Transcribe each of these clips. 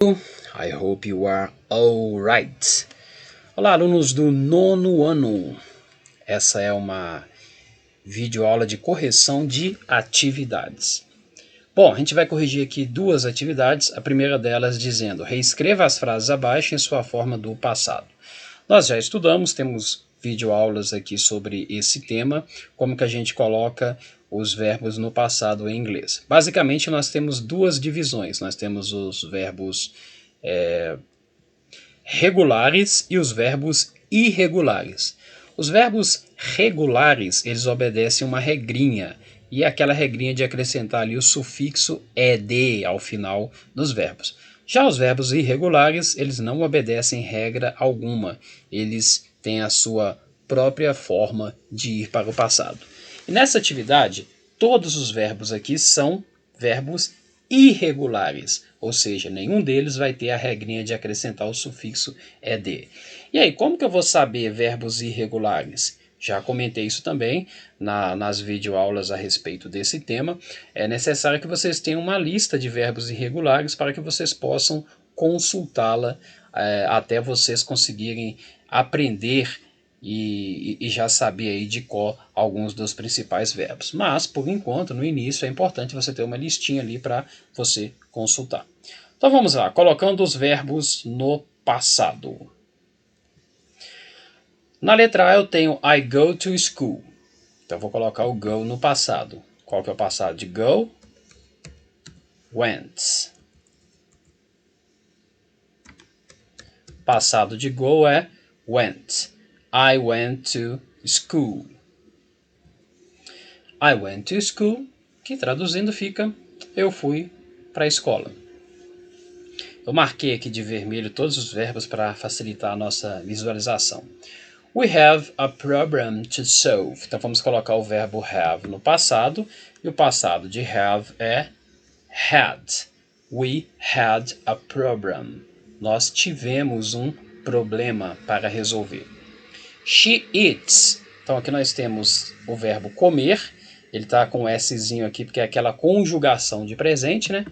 I hope you are alright. Olá, alunos do nono ano. Essa é uma videoaula de correção de atividades. Bom, a gente vai corrigir aqui duas atividades. A primeira delas dizendo: reescreva as frases abaixo em sua forma do passado. Nós já estudamos, temos videoaulas aqui sobre esse tema, como que a gente coloca os verbos no passado em inglês. Basicamente, nós temos duas divisões. Nós temos os verbos regulares e os verbos irregulares. Os verbos regulares, eles obedecem uma regrinha, e é aquela regrinha de acrescentar ali o sufixo ed ao final dos verbos. Já os verbos irregulares, eles não obedecem regra alguma, eles têm a sua própria forma de ir para o passado. E nessa atividade, todos os verbos aqui são verbos irregulares, ou seja, nenhum deles vai ter a regrinha de acrescentar o sufixo ed. E aí, como que eu vou saber verbos irregulares? Já comentei isso também nas videoaulas a respeito desse tema. É necessário que vocês tenham uma lista de verbos irregulares para que vocês possam consultá-la até vocês conseguirem aprender e já saber aí de cor alguns dos principais verbos. Mas, por enquanto, no início, é importante você ter uma listinha ali para você consultar. Então vamos lá, colocando os verbos no passado. Na letra A eu tenho I go to school. Então eu vou colocar o go no passado. Qual que é o passado de go? Went. Passado de go é went. I went to school. I went to school, que traduzindo fica eu fui para a escola. Eu marquei aqui de vermelho todos os verbos para facilitar a nossa visualização. We have a problem to solve. Então vamos colocar o verbo have no passado, e o passado de have é had. We had a problem. Nós tivemos um problema para resolver. She eats. Então aqui nós temos o verbo comer. Ele está com o Szinho aqui porque é aquela conjugação de presente, né?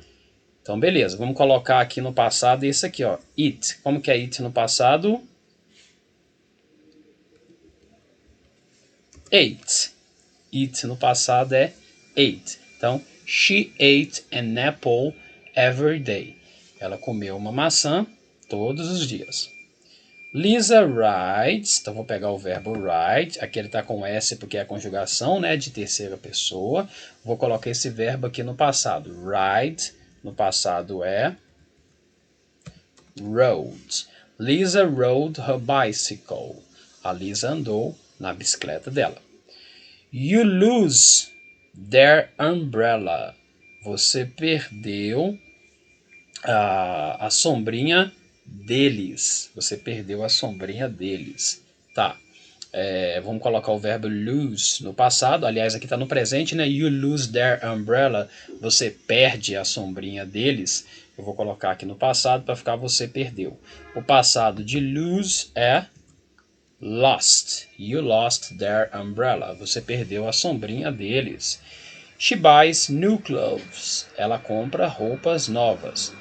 Então beleza, vamos colocar aqui no passado esse aqui, ó, eat. Como que é eat no passado? Ate. Eat no passado é ate. Então, she ate an apple every day. Ela comeu uma maçã todos os dias. Lisa rides. Então, vou pegar o verbo ride. Aqui ele está com S porque é a conjugação, né, de terceira pessoa. Vou colocar esse verbo aqui no passado. Ride no passado é rode. Lisa rode her bicycle. A Lisa andou na bicicleta dela. You lose their umbrella. Você perdeu a sombrinha deles. Você perdeu a sombrinha deles. Tá. Vamos colocar o verbo lose no passado. Aliás, aqui está no presente, né? You lose their umbrella. Você perde a sombrinha deles. Eu vou colocar aqui no passado para ficar você perdeu. O passado de lose é lost. You lost their umbrella. Você perdeu a sombrinha deles. She buys new clothes. Ela compra roupas novas.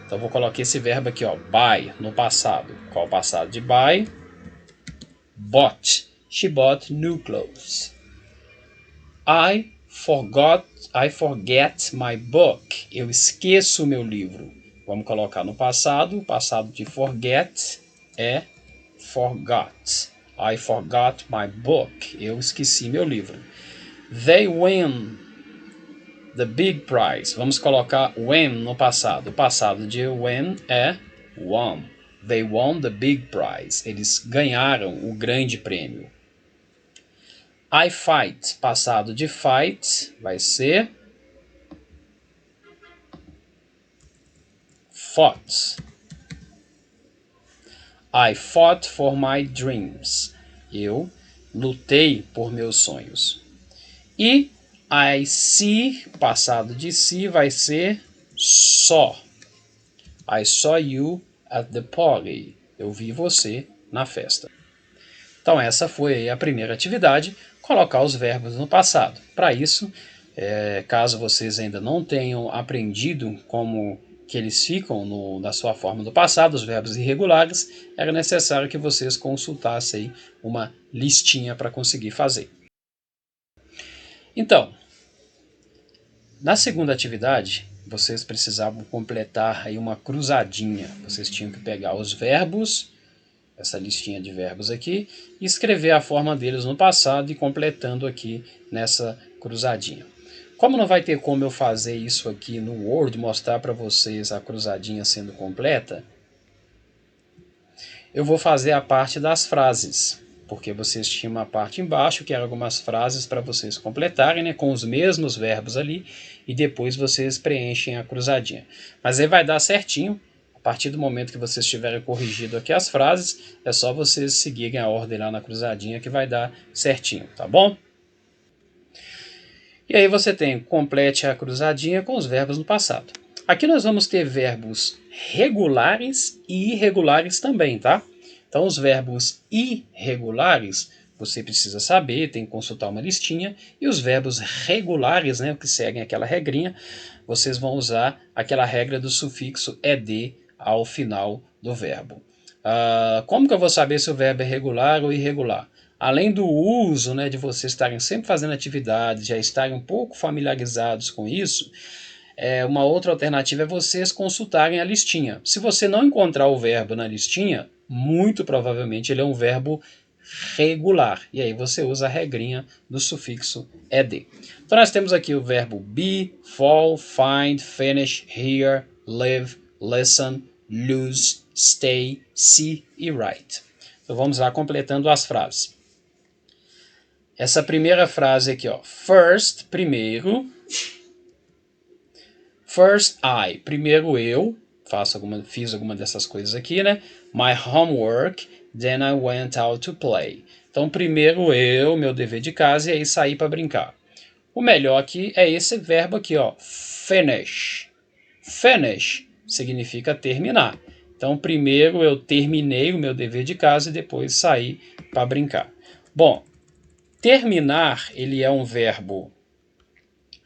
Então vou colocar esse verbo aqui, ó, buy, no passado. Qual o passado de buy? Bought. She bought new clothes. I forget my book. Eu esqueço o meu livro. Vamos colocar no passado. O passado de forget é forgot. I forgot my book. Eu esqueci meu livro. They win the big prize. Vamos colocar win no passado. O passado de win é won. They won the big prize. Eles ganharam o grande prêmio. I fight. Passado de fight vai ser fought. I fought for my dreams. Eu lutei por meus sonhos. E I see, passado de see, vai ser saw. I saw you at the party. Eu vi você na festa. Então essa foi a primeira atividade, colocar os verbos no passado. Para isso, caso vocês ainda não tenham aprendido como que eles ficam na sua forma do passado, os verbos irregulares, era necessário que vocês consultassem aí uma listinha para conseguir fazer. Então, na segunda atividade, vocês precisavam completar aí uma cruzadinha. Vocês tinham que pegar os verbos, essa listinha de verbos aqui, e escrever a forma deles no passado e completando aqui nessa cruzadinha. Como não vai ter como eu fazer isso aqui no Word, mostrar para vocês a cruzadinha sendo completa, eu vou fazer a parte das frases, porque vocês tinham uma parte embaixo que eram algumas frases para vocês completarem, né, com os mesmos verbos ali, e depois vocês preenchem a cruzadinha. Mas aí vai dar certinho. A partir do momento que vocês tiverem corrigido aqui as frases, é só vocês seguirem a ordem lá na cruzadinha que vai dar certinho, tá bom? E aí você tem complete a cruzadinha com os verbos no passado. Aqui nós vamos ter verbos regulares e irregulares também, tá? Então os verbos irregulares você precisa saber, tem que consultar uma listinha, e os verbos regulares, né, que seguem aquela regrinha, vocês vão usar aquela regra do sufixo ed ao final do verbo. Como que eu vou saber se o verbo é regular ou irregular? Além do uso, né, de vocês estarem sempre fazendo atividades, já estarem um pouco familiarizados com isso, uma outra alternativa é vocês consultarem a listinha. Se você não encontrar o verbo na listinha, muito provavelmente ele é um verbo regular. E aí você usa a regrinha do sufixo ed. Então nós temos aqui o verbo be, fall, find, finish, hear, live, listen, lose, stay, see e write. Então vamos lá completando as frases. Essa primeira frase aqui, ó, first, primeiro. First I, primeiro eu, fiz alguma dessas coisas aqui, né? My homework, then I went out to play. Então primeiro eu, meu dever de casa, e aí saí para brincar. O melhor aqui é esse verbo aqui, ó, finish. Finish significa terminar. Então primeiro eu terminei o meu dever de casa e depois saí para brincar. Bom, terminar, ele é um verbo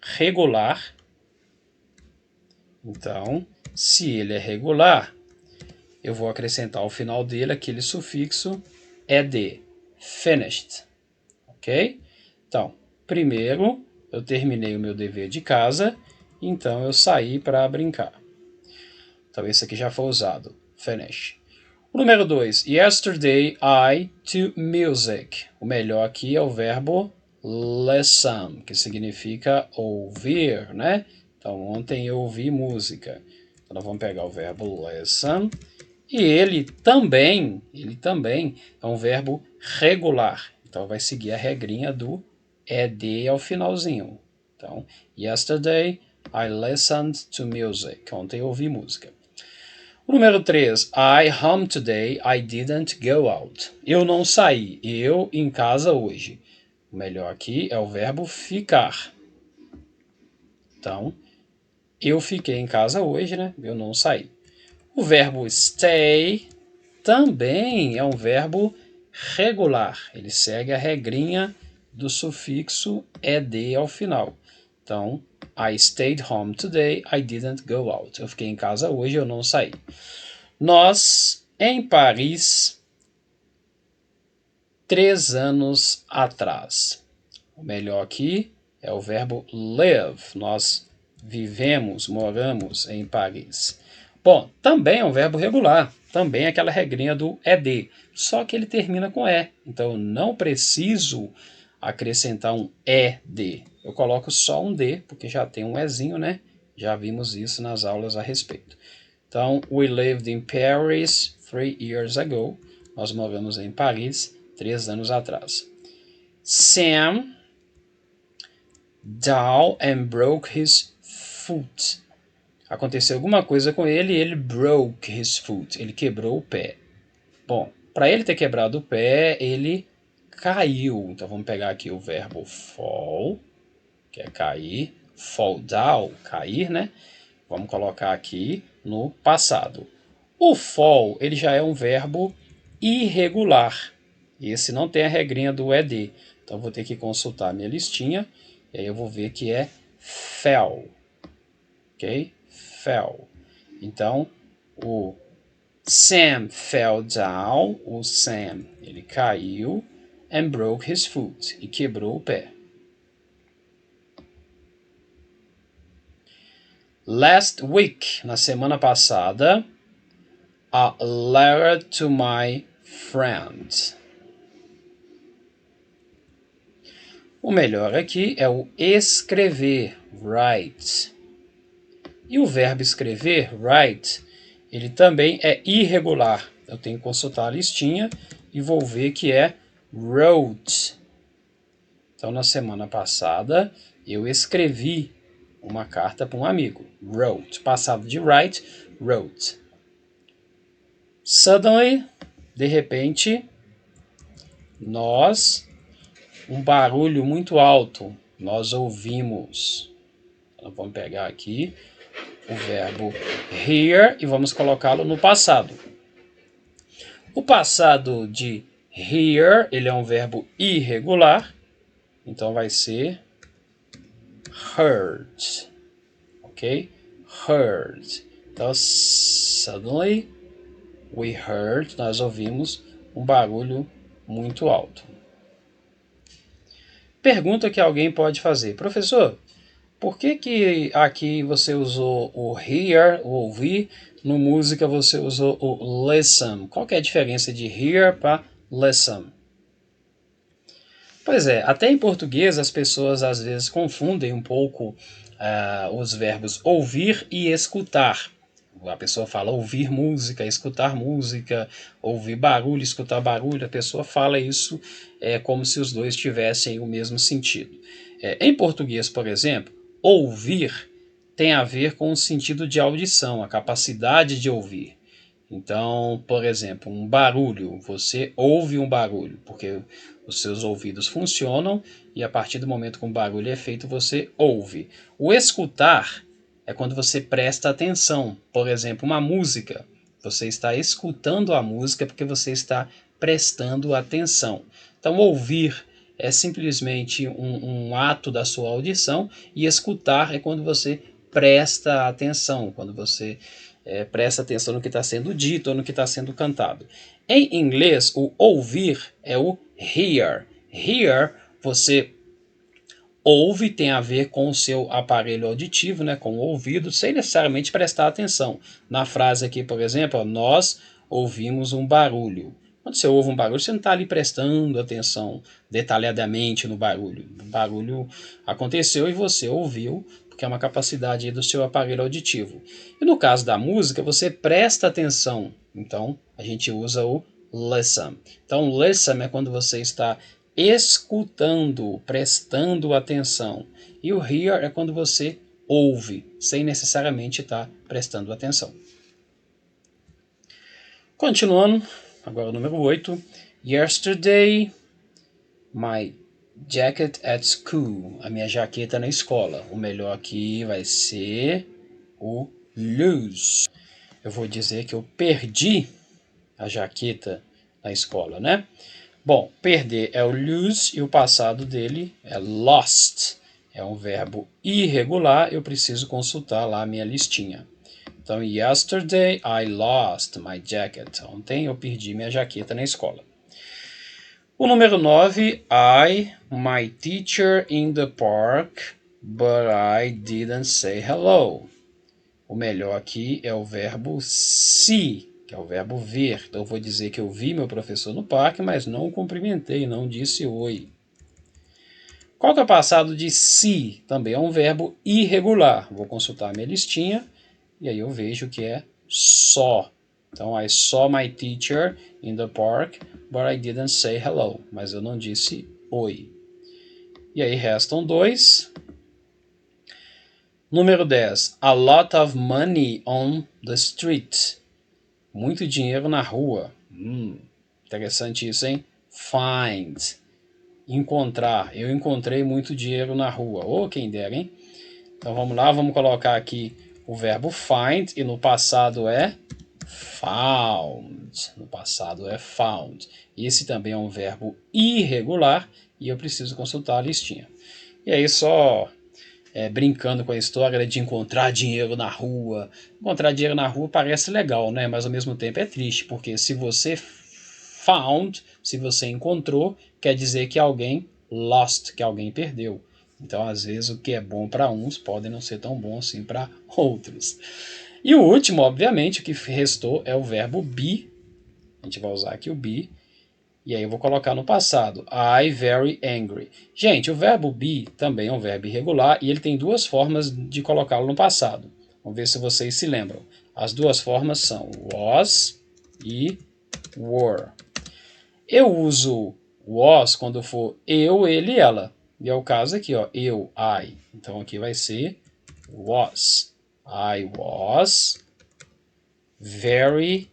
regular. Então, se ele é regular, eu vou acrescentar ao final dele aquele sufixo ed, finished. Ok? Então, primeiro eu terminei o meu dever de casa, então eu saí para brincar. Então, esse aqui já foi usado, finish. O número 2, yesterday I to music. O melhor aqui é o verbo listen, que significa ouvir, né? Então, ontem eu ouvi música. Então, nós vamos pegar o verbo listen. E ele também é um verbo regular. Então, vai seguir a regrinha do ed ao finalzinho. Então, yesterday I listened to music. Ontem eu ouvi música. O número 3, I home today, I didn't go out. Eu não saí, eu em casa hoje. O melhor aqui é o verbo ficar. Então, eu fiquei em casa hoje, né? Eu não saí. O verbo stay também é um verbo regular. Ele segue a regrinha do sufixo ed ao final. Então, I stayed home today, I didn't go out. Eu fiquei em casa hoje, eu não saí. Nós, em Paris, 3 anos atrás. O melhor aqui é o verbo live. Nós vivemos, moramos em Paris. Bom, também é um verbo regular. Também é aquela regrinha do ed. Só que ele termina com e. Então, eu não preciso acrescentar um ed. Eu coloco só um d, porque já tem um ezinho, né? Já vimos isso nas aulas a respeito. Então, we lived in Paris 3 years ago. Nós moramos em Paris 3 anos atrás. Sam down and broke his foot. Aconteceu alguma coisa com ele e ele broke his foot. Ele quebrou o pé. Bom, para ele ter quebrado o pé, ele caiu. Então, vamos pegar aqui o verbo fall, que é cair. Fall down, cair, né? Vamos colocar aqui no passado. O fall, ele já é um verbo irregular. Esse não tem a regrinha do ed. Então, vou ter que consultar a minha listinha. E aí eu vou ver que é fell. Ok? Fell. Então, o Sam fell down, o Sam, ele caiu, and broke his foot, e quebrou o pé. Last week, na semana passada, a letter to my friend. O melhor aqui é o escrever, write. E o verbo escrever, write, ele também é irregular. Eu tenho que consultar a listinha e vou ver que é wrote. Então, na semana passada, eu escrevi uma carta para um amigo. Wrote. Passado de write, wrote. Suddenly, de repente, um barulho muito alto, nós ouvimos. Então, vamos pegar aqui o verbo hear e vamos colocá-lo no passado. O passado de hear, ele é um verbo irregular, então vai ser heard, ok? Heard. Então, suddenly we heard, nós ouvimos um barulho muito alto. Pergunta que alguém pode fazer: professor, por que aqui você usou o hear, o ouvir, no música você usou o listen? Qual que é a diferença de hear para listen? Pois é, até em português as pessoas às vezes confundem um pouco os verbos ouvir e escutar. A pessoa fala ouvir música, ouvir barulho, escutar barulho. A pessoa fala isso como se os dois tivessem o mesmo sentido. Em português, por exemplo, ouvir tem a ver com o sentido de audição, a capacidade de ouvir. Então, por exemplo, um barulho, você ouve um barulho, porque os seus ouvidos funcionam e a partir do momento que um barulho é feito, você ouve. O escutar é quando você presta atenção. Por exemplo, uma música, você está escutando a música porque você está prestando atenção. Então, ouvir é simplesmente um ato da sua audição e escutar é quando você presta atenção, quando você presta atenção no que está sendo dito ou no que está sendo cantado. Em inglês, o ouvir é o hear. Hear, você ouve, tem a ver com o seu aparelho auditivo, né, com o ouvido, sem necessariamente prestar atenção. Na frase aqui, por exemplo, nós ouvimos um barulho. Quando você ouve um barulho, você não está ali prestando atenção detalhadamente no barulho. O barulho aconteceu e você ouviu, porque é uma capacidade do seu aparelho auditivo. E no caso da música, você presta atenção. Então, a gente usa o listen. Então, listen é quando você está escutando, prestando atenção. E o hear é quando você ouve, sem necessariamente estar prestando atenção. Continuando, agora o número 8. Yesterday, my jacket at school. A minha jaqueta na escola. O melhor aqui vai ser o lose. Eu vou dizer que eu perdi a jaqueta na escola, né? Bom, perder é o lose e o passado dele é lost. É um verbo irregular, eu preciso consultar lá a minha listinha. Então, yesterday I lost my jacket. Ontem eu perdi minha jaqueta na escola. O número 9, my teacher in the park, but I didn't say hello. O melhor aqui é o verbo see, que é o verbo ver. Então eu vou dizer que eu vi meu professor no parque, mas não o cumprimentei, não disse oi. Qual que é o passado de see? Também é um verbo irregular. Vou consultar a minha listinha e aí eu vejo que é saw. Então, I saw my teacher in the park, but I didn't say hello. Mas eu não disse oi. E aí restam 2. Número 10. A lot of money on the street. Muito dinheiro na rua. Interessante isso, hein? Find. Encontrar. Eu encontrei muito dinheiro na rua. Ô, quem dera, hein? Então vamos lá, vamos colocar aqui o verbo find e no passado é found. No passado é found. Esse também é um verbo irregular e eu preciso consultar a listinha. E aí só brincando com a história de encontrar dinheiro na rua. Encontrar dinheiro na rua parece legal, né? Mas ao mesmo tempo é triste, porque se você found, se você encontrou, quer dizer que alguém lost, que alguém perdeu. Então, às vezes, o que é bom para uns pode não ser tão bom assim para outros. E o último, obviamente, o que restou é o verbo be. A gente vai usar aqui o be. E aí eu vou colocar no passado. I very angry. Gente, o verbo be também é um verbo irregular e ele tem duas formas de colocá-lo no passado. Vamos ver se vocês se lembram. As duas formas são was e were. Eu uso was quando for eu, ele e ela. E é o caso aqui, ó, eu, I. Então aqui vai ser was. I was very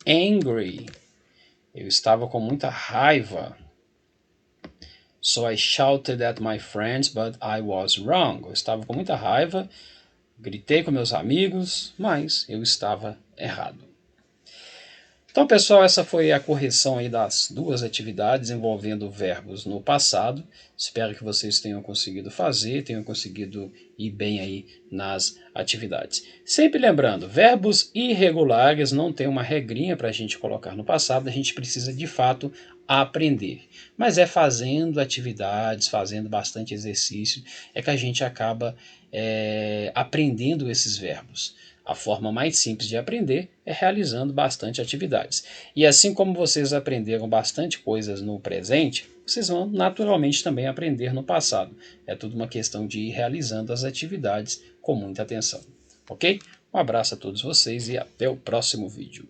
angry. Eu estava com muita raiva. So I shouted at my friends, but I was wrong. Eu estava com muita raiva, gritei com meus amigos, mas eu estava errado. Então, pessoal, essa foi a correção aí das duas atividades envolvendo verbos no passado. Espero que vocês tenham conseguido fazer, tenham conseguido ir bem aí nas atividades. Sempre lembrando, verbos irregulares não tem uma regrinha para a gente colocar no passado, a gente precisa de fato aprender. Mas é fazendo atividades, fazendo bastante exercício, é que a gente acaba aprendendo esses verbos. A forma mais simples de aprender é realizando bastante atividades. E assim como vocês aprenderam bastante coisas no presente, vocês vão naturalmente também aprender no passado. É tudo uma questão de ir realizando as atividades com muita atenção. Ok? Um abraço a todos vocês e até o próximo vídeo.